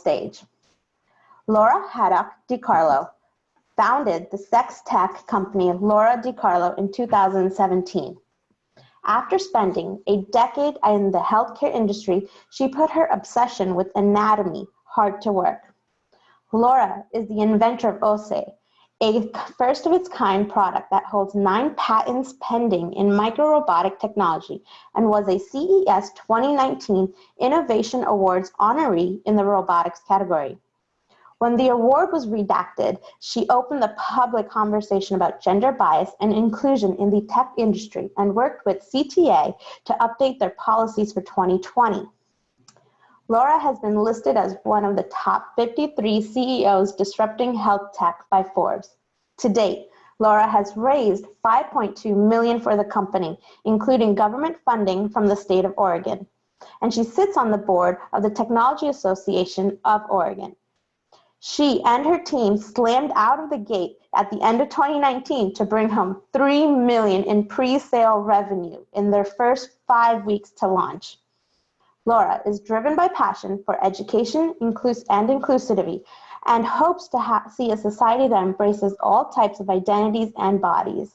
stage. Lora DiCarlo founded the sex tech company Lora DiCarlo in 2017. After spending a decade in the healthcare industry, she put her obsession with anatomy hard to work. Lora is the inventor of OSE, a first-of-its-kind product that holds 9 patents pending in microrobotic technology and was a CES 2019 Innovation Awards honoree in the robotics category. When the award was redacted, she opened the public conversation about gender bias and inclusion in the tech industry and worked with CTA to update their policies for 2020. Lora has been listed as one of the top 53 CEOs disrupting health tech by Forbes. To date, Lora has raised $5.2 million for the company, including government funding from the state of Oregon. And she sits on the board of the Technology Association of Oregon. She and her team slammed out of the gate at the end of 2019 to bring home $3 million in pre-sale revenue in their first 5 weeks to launch. Lora is driven by passion for education and inclusivity and hopes to see a society that embraces all types of identities and bodies.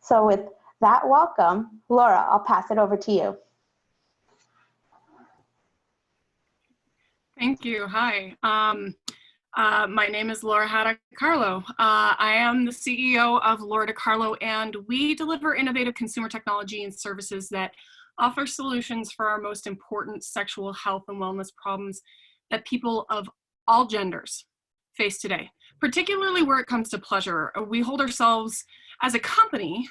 So with that welcome, Lora, I'll pass it over to you. Thank you. Hi. My name is Lora DiCarlo. I am the CEO of Lora DiCarlo, and we deliver innovative consumer technology and services that offer solutions for our most important sexual health and wellness problems that people of all genders face today, particularly where it comes to pleasure. We hold ourselves as a company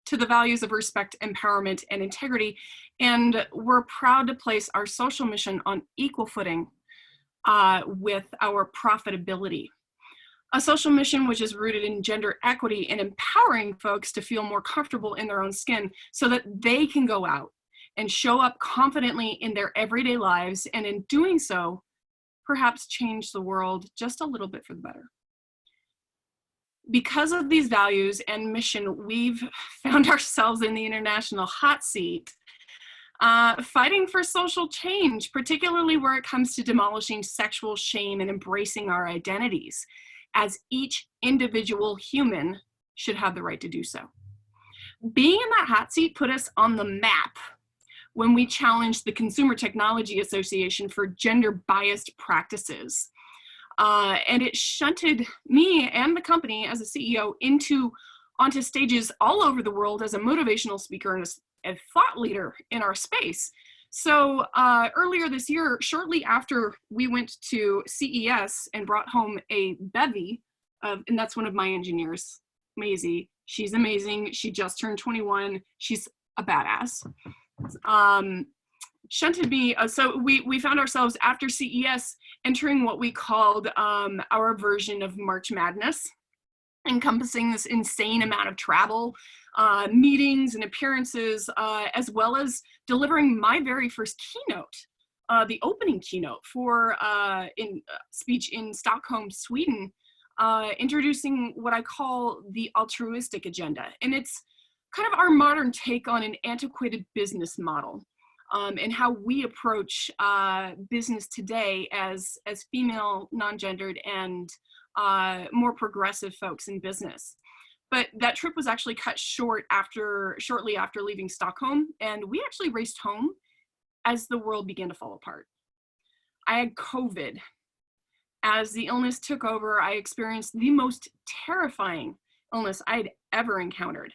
to the values of respect, empowerment, and integrity, and we're proud to place our social mission on equal footing with our profitability. A social mission which is rooted in gender equity and empowering folks to feel more comfortable in their own skin so that they can go out and show up confidently in their everyday lives, and in doing so, perhaps change the world just a little bit for the better. Because of these values and mission, we've found ourselves in the international hot seat, fighting for social change, particularly where it comes to demolishing sexual shame and embracing our identities, as each individual human should have the right to do so. Being in that hot seat put us on the map when we challenged the Consumer Technology Association for gender-biased practices. And it shunted me and the company as a CEO onto stages all over the world as a motivational speaker and a thought leader in our space. So earlier this year, shortly after we went to CES and brought home a bevy and that's one of my engineers, Maisie. She's amazing. She just turned 21. She's a badass. Shunted me. So we found ourselves after CES entering what we called our version of March Madness, encompassing this insane amount of travel, meetings and appearances, as well as delivering my very first keynote, the opening keynote for speech in Stockholm, Sweden, introducing what I call the altruistic agenda. And it's kind of our modern take on an antiquated business model, and how we approach business today as female, non-gendered, and more progressive folks in business. But that trip was actually cut short shortly after leaving Stockholm, and we actually raced home as the world began to fall apart. I had COVID. As the illness took over, I experienced the most terrifying illness I had ever encountered.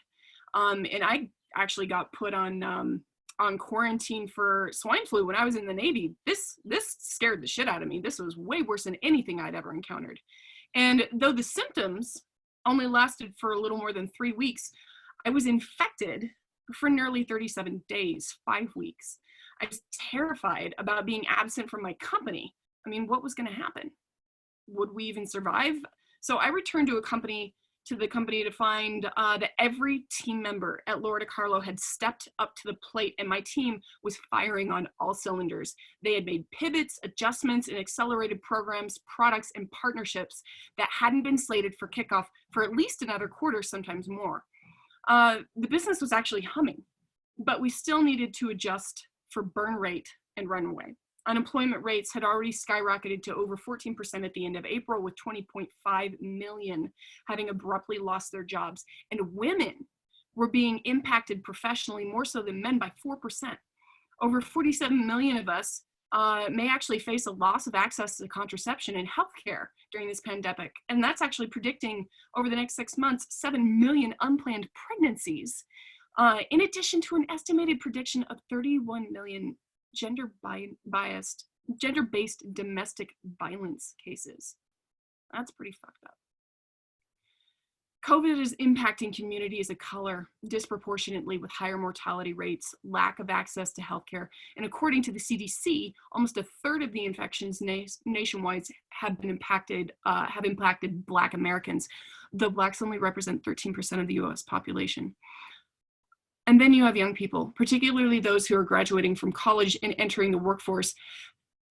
And I actually got put on quarantine for swine flu when I was in the Navy. This scared the shit out of me. This was way worse than anything I'd ever encountered. And though the symptoms only lasted for a little more than 3 weeks, I was infected for nearly 37 days, 5 weeks. I was terrified about being absent from my company. I mean, what was going to happen? Would we even survive? So I returned to the company to find that every team member at Lora DiCarlo had stepped up to the plate, and my team was firing on all cylinders. They had made pivots, adjustments, and accelerated programs, products, and partnerships that hadn't been slated for kickoff for at least another quarter, sometimes more. The business was actually humming, but we still needed to adjust for burn rate and runway. Unemployment rates had already skyrocketed to over 14% at the end of April, with 20.5 million having abruptly lost their jobs. And women were being impacted professionally more so than men by 4%. Over 47 million of us may actually face a loss of access to contraception and healthcare during this pandemic. And that's actually predicting over the next 6 months, 7 million unplanned pregnancies, in addition to an estimated prediction of 31 million gender-based domestic violence cases. That's pretty fucked up. COVID is impacting communities of color disproportionately, with higher mortality rates, lack of access to healthcare, and according to the CDC, almost a third of the infections nationwide have impacted Black Americans, though Blacks only represent 13% of the US population. And then you have young people, particularly those who are graduating from college and entering the workforce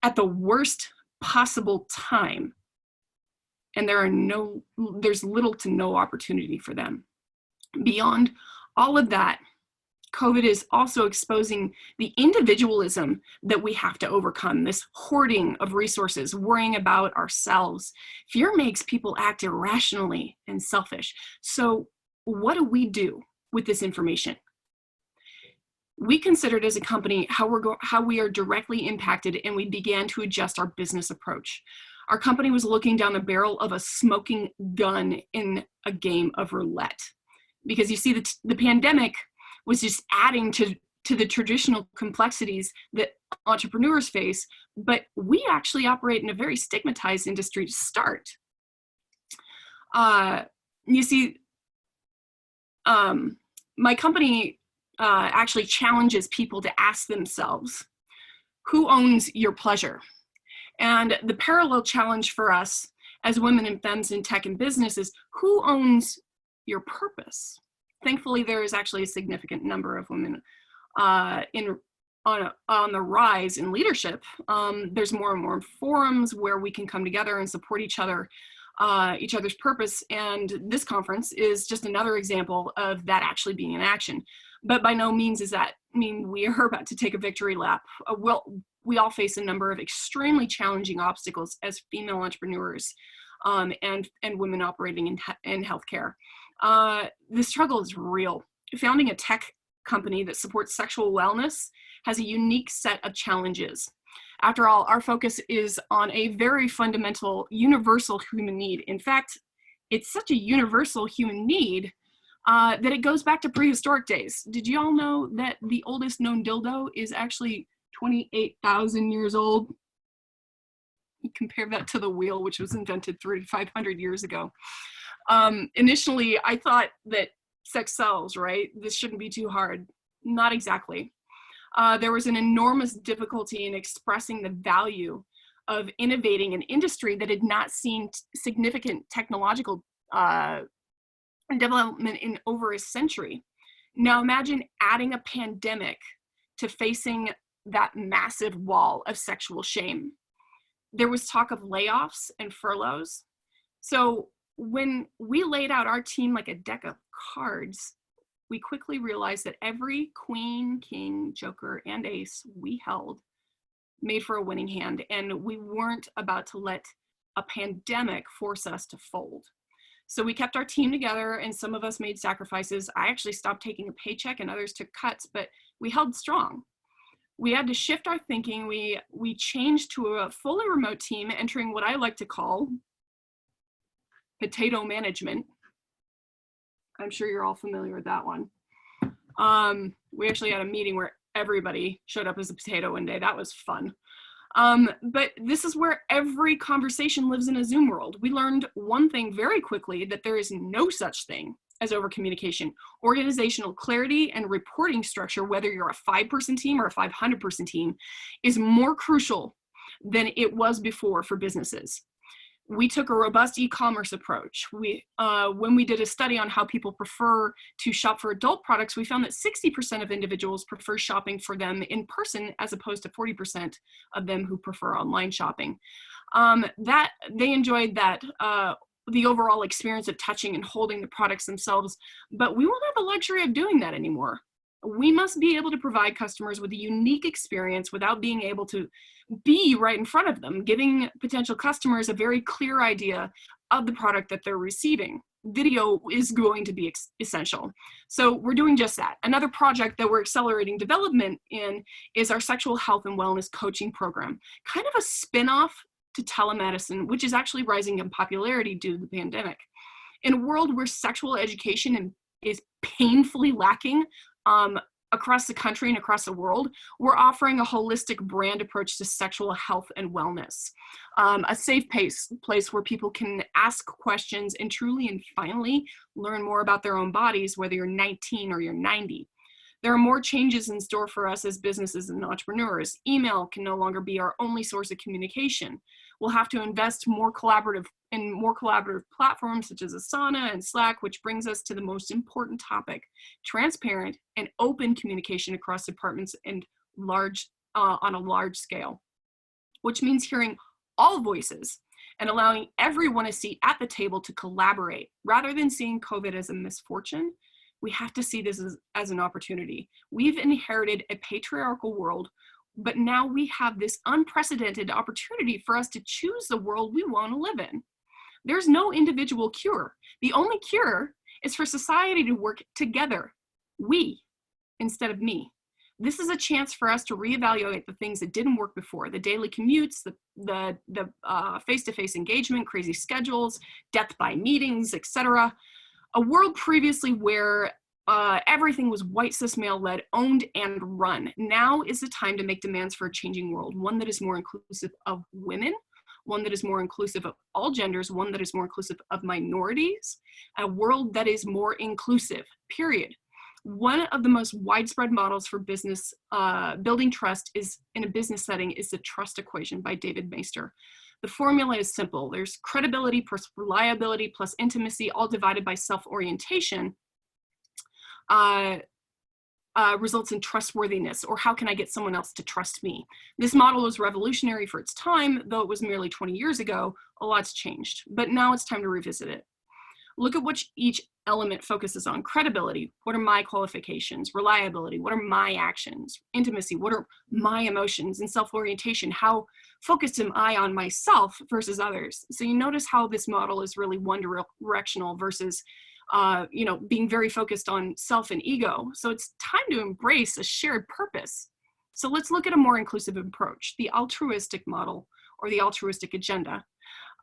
at the worst possible time. And there's little to no opportunity for them. Beyond all of that, COVID is also exposing the individualism that we have to overcome, this hoarding of resources, worrying about ourselves. Fear makes people act irrationally and selfish. So what do we do with this information? We considered as a company how we are directly impacted, and we began to adjust our business approach. Our company was looking down the barrel of a smoking gun in a game of roulette. Because you see, the pandemic was just adding to the traditional complexities that entrepreneurs face, but we actually operate in a very stigmatized industry to start. You see, my company actually challenges people to ask themselves, who owns your pleasure? And the parallel challenge for us as women and femmes in tech and business is, who owns your purpose? Thankfully, there is actually a significant number of women on the rise in leadership. There's more and more forums where we can come together and support each other's purpose. And this conference is just another example of that actually being in action. But by no means does that mean we are about to take a victory lap. We all face a number of extremely challenging obstacles as female entrepreneurs and women operating in healthcare. The struggle is real. Founding a tech company that supports sexual wellness has a unique set of challenges. After all, our focus is on a very fundamental, universal human need. In fact, it's such a universal human need that it goes back to prehistoric days. Did you all know that the oldest known dildo is actually 28,000 years old? You compare that to the wheel, which was invented 3,500 years ago. Initially, I thought that sex sells, right? This shouldn't be too hard. Not exactly. There was an enormous difficulty in expressing the value of innovating an industry that had not seen significant technological development in over a century. Now imagine adding a pandemic to facing that massive wall of sexual shame. There was talk of layoffs and furloughs. So when we laid out our team like a deck of cards, we quickly realized that every queen, king, joker, and ace we held made for a winning hand, and we weren't about to let a pandemic force us to fold. So we kept our team together, and some of us made sacrifices. I actually stopped taking a paycheck and others took cuts, but we held strong. We had to shift our thinking. We changed to a fully remote team, entering what I like to call potato management. I'm sure you're all familiar with that one. We actually had a meeting where everybody showed up as a potato one day. That was fun. But this is where every conversation lives in a Zoom world. We learned one thing very quickly, that there is no such thing as overcommunication. Organizational clarity and reporting structure, whether you're a 5-person team or a 500-person team, is more crucial than it was before for businesses. We took a robust e-commerce approach. When we did a study on how people prefer to shop for adult products, we found that 60% of individuals prefer shopping for them in person, as opposed to 40% of them who prefer online shopping. That they enjoyed that, the overall experience of touching and holding the products themselves, but we won't have the luxury of doing that anymore. We must be able to provide customers with a unique experience without being able to be right in front of them, giving potential customers a very clear idea of the product that they're receiving. Video is going to be essential. So we're doing just that. Another project that we're accelerating development in is our sexual health and wellness coaching program, kind of a spin-off to telemedicine, which is actually rising in popularity due to the pandemic. In a world where sexual education is painfully lacking across the country and across the world, we're offering a holistic brand approach to sexual health and wellness. A safe place where people can ask questions and truly and finally learn more about their own bodies, whether you're 19 or you're 90. There are more changes in store for us as businesses and entrepreneurs. Email can no longer be our only source of communication. We'll have to invest in more collaborative platforms such as Asana and Slack, which brings us to the most important topic: transparent and open communication across departments and on a large scale, which means hearing all voices and allowing everyone a seat at the table to collaborate. Rather than seeing COVID as a misfortune, we have to see this as an opportunity. We've inherited a patriarchal world, but now we have this unprecedented opportunity for us to choose the world we want to live in. There's no individual cure. The only cure is for society to work together, we, instead of me. This is a chance for us to reevaluate the things that didn't work before: the daily commutes, the face-to-face engagement, crazy schedules, death by meetings, etc. A world previously where everything was white cis male led, owned and run. Now is the time to make demands for a changing world, one that is more inclusive of women, one that is more inclusive of all genders, one that is more inclusive of minorities, a world that is more inclusive, period. One of the most widespread models for business building trust is in a business setting is the trust equation by David Maister. The formula is simple. There's credibility plus reliability plus intimacy, all divided by self-orientation, results in trustworthiness, or how can I get someone else to trust me? This model was revolutionary for its time, though it was merely 20 years ago. A lot's changed, but now it's time to revisit it. Look at what each element focuses on. Credibility, what are my qualifications? Reliability, what are my actions? Intimacy, what are my emotions? And self-orientation, how focused am I on myself versus others? So you notice how this model is really one directional versus being very focused on self and ego. So it's time to embrace a shared purpose. So let's look at a more inclusive approach, the altruistic model or the altruistic agenda,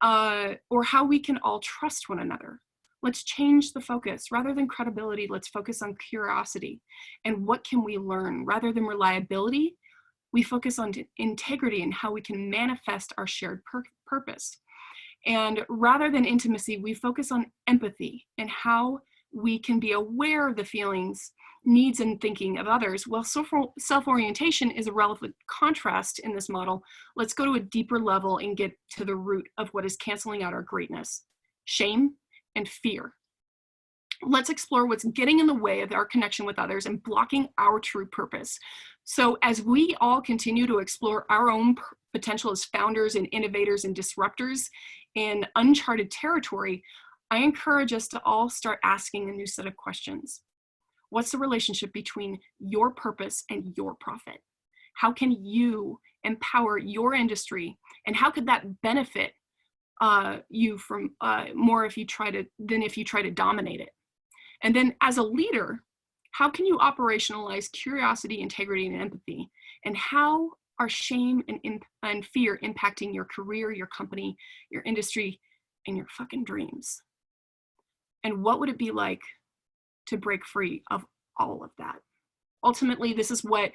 or how we can all trust one another. Let's change the focus. Rather than credibility, let's focus on curiosity and what can we learn. Rather than reliability, we focus on integrity and how we can manifest our shared purpose. And rather than intimacy, we focus on empathy and how we can be aware of the feelings, needs, and thinking of others. While self-orientation is a relevant contrast in this model, let's go to a deeper level and get to the root of what is canceling out our greatness: shame and fear. Let's explore what's getting in the way of our connection with others and blocking our true purpose. So as we all continue to explore our own potential as founders and innovators and disruptors in uncharted territory, I encourage us to all start asking a new set of questions. What's the relationship between your purpose and your profit? How can you empower your industry? And how could that benefit you from more than if you try to dominate it? And then as a leader, how can you operationalize curiosity, integrity, and empathy? And how are shame and fear impacting your career, your company, your industry, and your fucking dreams? And what would it be like to break free of all of that? Ultimately, this is what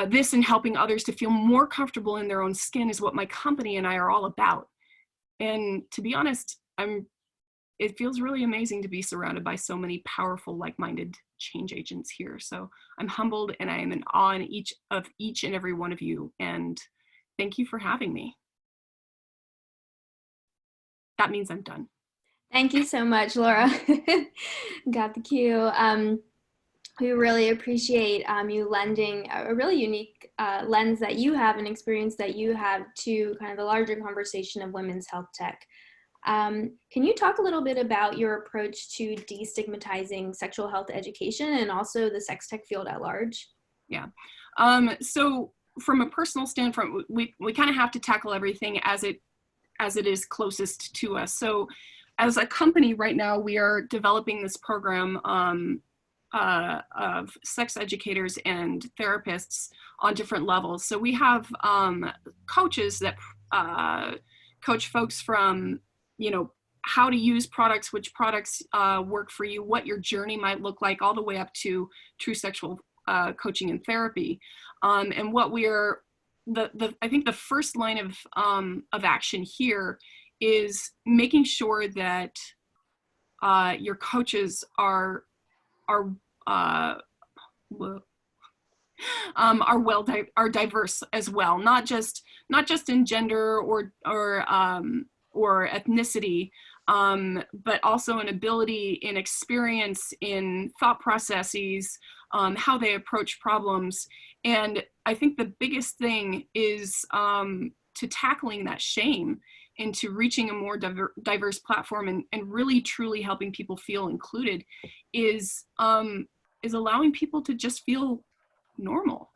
this and helping others to feel more comfortable in their own skin is what my company and I are all about. And to be honest, it feels really amazing to be surrounded by so many powerful, like-minded change agents here. So I'm humbled and I am in awe in each and every one of you. And thank you for having me. That means I'm done. Thank you so much, Lora. Got the cue. We really appreciate you lending a really unique lens that you have and experience that you have to kind of the larger conversation of women's health tech. Can you talk a little bit about your approach to destigmatizing sexual health education and also the sex tech field at large? Yeah. So from a personal standpoint, we kind of have to tackle everything as it is closest to us. So as a company right now, we are developing this program of sex educators and therapists on different levels. So we have coaches that coach folks from, how to use products, which products work for you, what your journey might look like, all the way up to true sexual coaching and therapy. And what we are, I think the first line of action here is making sure that your coaches are diverse as well, not just in gender or ethnicity, but also in ability, in experience, in thought processes, how they approach problems. And I think the biggest thing is to tackling that shame and to reaching a more diverse platform and really truly helping people feel included is allowing people to just feel normal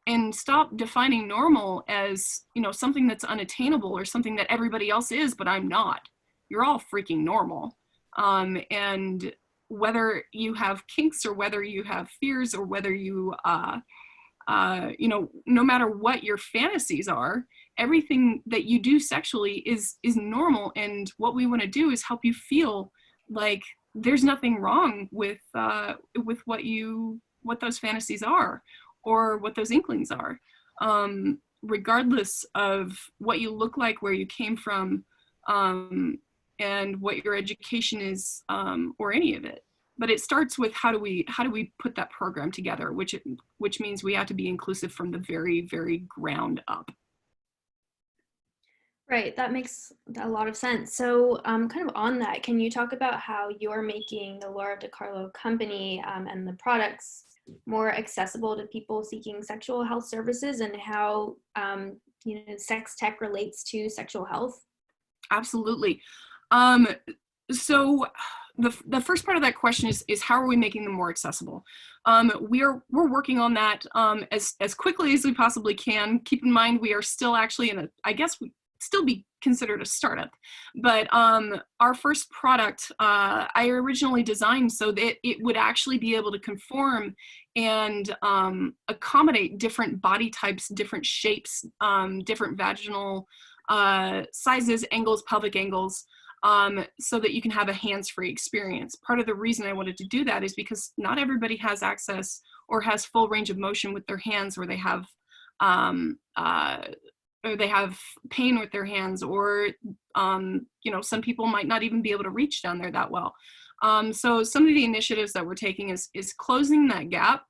and stop defining normal as, something that's unattainable or something that everybody else is, but I'm not. You're all freaking normal. And whether you have kinks or whether you have fears or whether you, no matter what your fantasies are, everything that you do sexually is normal. And what we want to do is help you feel like there's nothing wrong with what those fantasies are or what those inklings are, regardless of what you look like, where you came from, and what your education is, or any of it. But it starts with how do we put that program together, which means we have to be inclusive from the very, very ground up. Right, that makes a lot of sense. So kind of on that, can you talk about how you're making the Lora DiCarlo company and the products more accessible to people seeking sexual health services, and how sex tech relates to sexual health? Absolutely. So the first part of that question is how are we making them more accessible? We're working on that as quickly as we possibly can. Keep in mind, we are still actually we still be considered a startup, but our first product I originally designed so that it would actually be able to conform and accommodate different body types, different shapes, different vaginal sizes, angles, pelvic angles, so that you can have a hands-free experience. Part of the reason I wanted to do that is because not everybody has access or has full range of motion with their hands, or they have pain with their hands, or some people might not even be able to reach down there that well. So some of the initiatives that we're taking is closing that gap,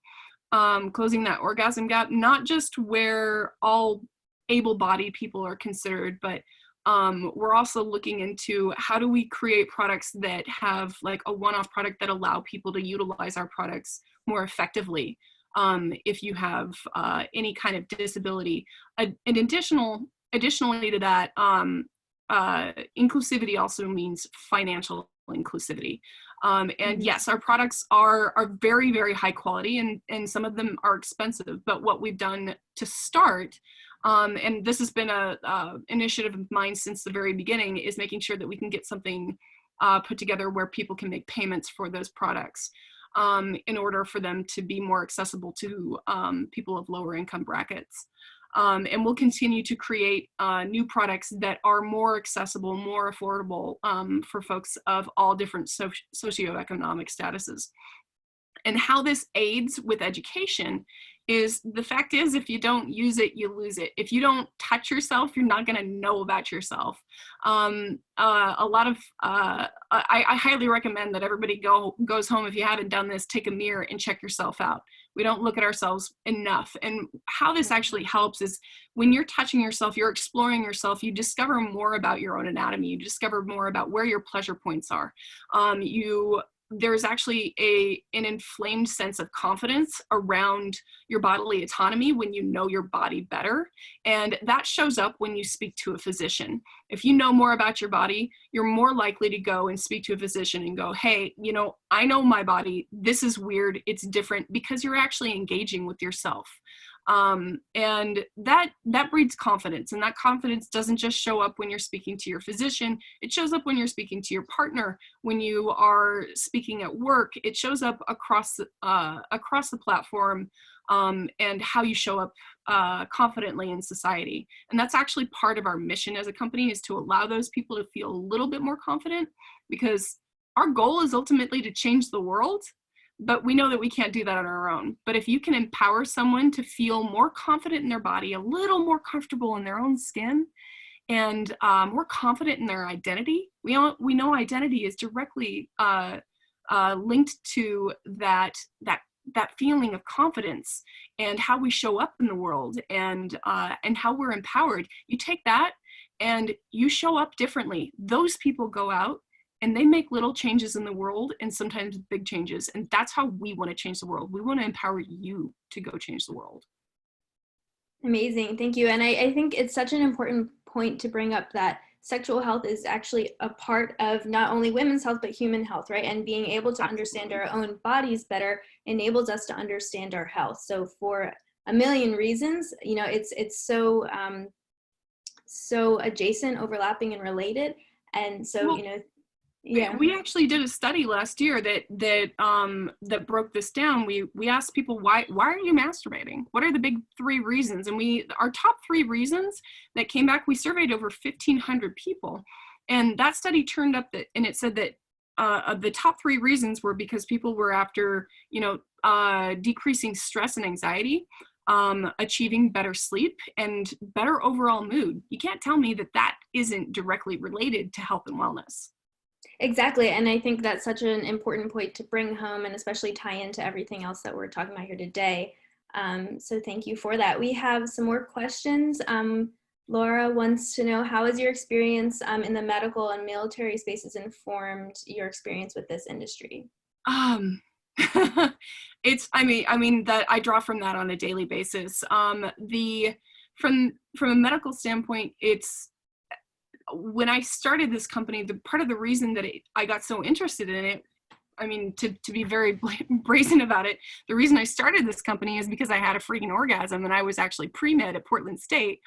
closing that orgasm gap, not just where all able-bodied people are considered, but we're also looking into how do we create products that have like a one-off product that allow people to utilize our products more effectively. If you have any kind of disability. Additionally to that, inclusivity also means financial inclusivity. And yes, our products are very, very high quality, and some of them are expensive, but what we've done to start, and this has been a initiative of mine since the very beginning, is making sure that we can get something put together where people can make payments for those products. In order for them to be more accessible to people of lower income brackets. And we'll continue to create new products that are more accessible, more affordable for folks of all different socioeconomic statuses. And how this aids with education is, the fact is, if you don't use it, you lose it. If you don't touch yourself, you're not going to know about yourself. I highly recommend that everybody goes home, if you haven't done this, take a mirror and check yourself out. We don't look at ourselves enough. And how this actually helps is when you're touching yourself, you're exploring yourself, you discover more about your own anatomy, you discover more about where your pleasure points are. There's actually an inflamed sense of confidence around your bodily autonomy when you know your body better. And that shows up when you speak to a physician. If you know more about your body, you're more likely to go and speak to a physician and go, hey, you know, I know my body, this is weird, it's different, because you're actually engaging with yourself. And that breeds confidence, and that confidence doesn't just show up when you're speaking to your physician. It shows up when you're speaking to your partner, when you are speaking at work. It shows up across the platform, and how you show up confidently in society. And that's actually part of our mission as a company, is to allow those people to feel a little bit more confident, because our goal is ultimately to change the world. But we know that we can't do that on our own. But if you can empower someone to feel more confident in their body, a little more comfortable in their own skin, and more confident in their identity, we know identity is directly linked to that feeling of confidence and how we show up in the world, and how we're empowered. You take that and you show up differently. Those people go out and they make little changes in the world, and sometimes big changes. And that's how we want to change the world. We want to empower you to go change the world. Amazing. Thank you. And I think it's such an important point to bring up, that sexual health is actually a part of not only women's health, but human health, right? And being able to understand our own bodies better enables us to understand our health. So for a million reasons, you know, it's so, so adjacent, overlapping, and related. And so, well, you know, yeah. We actually did a study last year that broke this down. We asked people, why are you masturbating? What are the big 3 reasons? And our top 3 reasons that came back, we surveyed over 1,500 people, and that study turned up and it said that the top 3 reasons were because people were after, you know, decreasing stress and anxiety, achieving better sleep, and better overall mood. You can't tell me that isn't directly related to health and wellness. Exactly. And I think that's such an important point to bring home, and especially tie into everything else that we're talking about here today. So thank you for that. We have some more questions. Laura wants to know, how has your experience in the medical and military spaces informed your experience with this industry? It's, I mean that I draw from that on a daily basis. From a medical standpoint, it's, when I started this company, the part of the reason that I got so interested in it, I mean, to be very brazen about it, the reason I started this company is because I had a freaking orgasm, and I was actually pre-med at Portland State.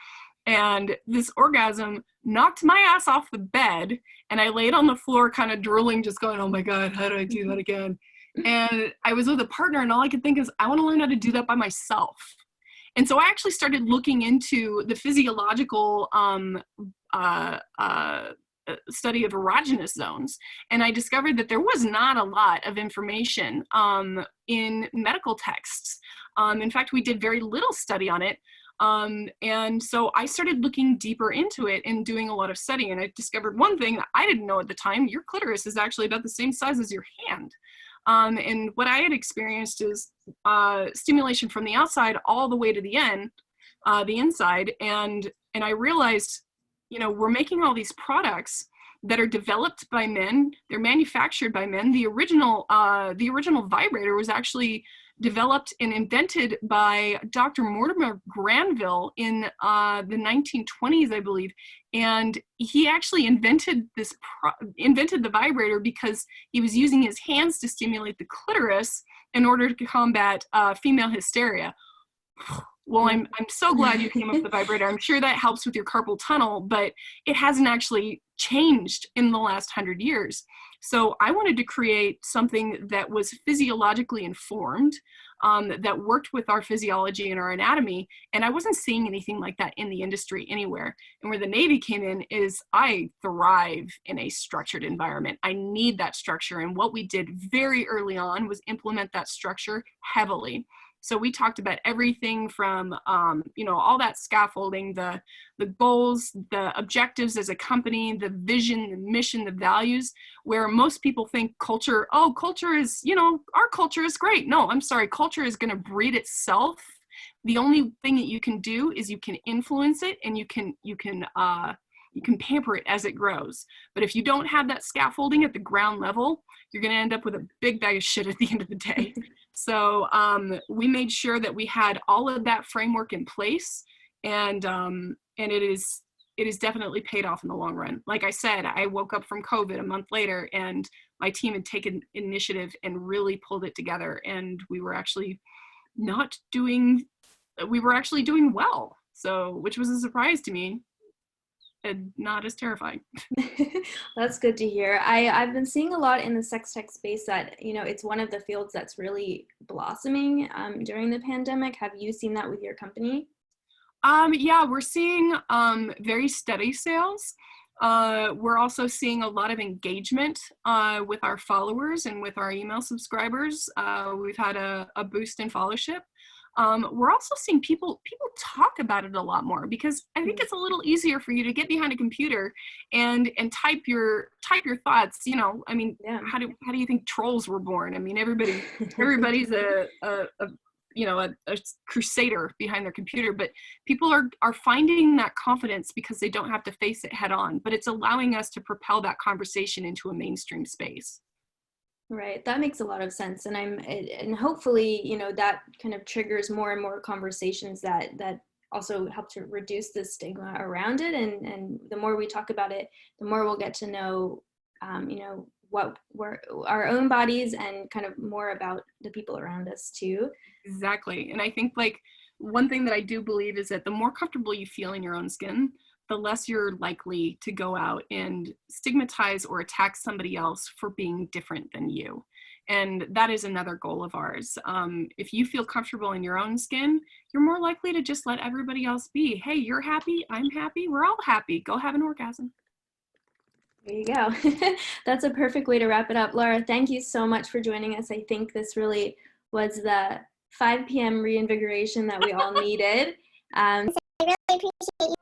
And this orgasm knocked my ass off the bed, and I laid on the floor kind of drooling, just going, oh my God, how do I do that again? And I was with a partner, and all I could think is, I want to learn how to do that by myself. And so I actually started looking into the physiological study of erogenous zones, and I discovered that there was not a lot of information in medical texts. In fact, we did very little study on it. And so I started looking deeper into it and doing a lot of study, and I discovered one thing that I didn't know at the time: your clitoris is actually about the same size as your hand. And what I had experienced is stimulation from the outside all the way to the inside. And I realized, you know, we're making all these products that are developed by men. They're manufactured by men. The original vibrator was actually developed and invented by Dr. Mortimer Granville in the 1920s, I believe. And he actually invented the vibrator because he was using his hands to stimulate the clitoris in order to combat female hysteria. Well, I'm so glad you came up with the vibrator. I'm sure that helps with your carpal tunnel, but it hasn't actually changed in the last 100 years. So I wanted to create something that was physiologically informed, that worked with our physiology and our anatomy. And I wasn't seeing anything like that in the industry anywhere. And where the Navy came in is, I thrive in a structured environment. I need that structure. And what we did very early on was implement that structure heavily. So we talked about everything from, you know, all that scaffolding, the goals, the objectives as a company, the vision, the mission, the values, where most people think culture, oh, culture is, you know, our culture is great. No, I'm sorry. Culture is going to breed itself. The only thing that you can do is you can influence it, and you can pamper it as it grows. But if you don't have that scaffolding at the ground level, you're going to end up with a big bag of shit at the end of the day. So we made sure that we had all of that framework in place, and it is it has definitely paid off in the long run. Like I said, I woke up from COVID a month later and my team had taken initiative and really pulled it together, and we were actually doing well. So, which was a surprise to me and not as terrifying. That's good to hear. I've been seeing a lot in the sex tech space that, it's one of the fields that's really blossoming during the pandemic. Have you seen that with your company? Yeah, we're seeing very steady sales. We're also seeing a lot of engagement with our followers and with our email subscribers. We've had a boost in followership. We're also seeing people talk about it a lot more, because I think it's a little easier for you to get behind a computer and type your thoughts. I mean, yeah. How do you think trolls were born? I mean, everybody's a crusader behind their computer, but people are finding that confidence because they don't have to face it head on, but it's allowing us to propel that conversation into a mainstream space. Right. That makes a lot of sense. And hopefully, that kind of triggers more and more conversations that also help to reduce the stigma around it. And the more we talk about it, the more we'll get to know, what we're our own bodies and kind of more about the people around us too. Exactly. And I think like one thing that I do believe is that the more comfortable you feel in your own skin, the less you're likely to go out and stigmatize or attack somebody else for being different than you. And that is another goal of ours. If you feel comfortable in your own skin, you're more likely to just let everybody else be. Hey, you're happy, I'm happy, we're all happy. Go have an orgasm. There you go. That's a perfect way to wrap it up. Lora, thank you so much for joining us. I think this really was the 5 p.m. reinvigoration that we all needed. I really appreciate you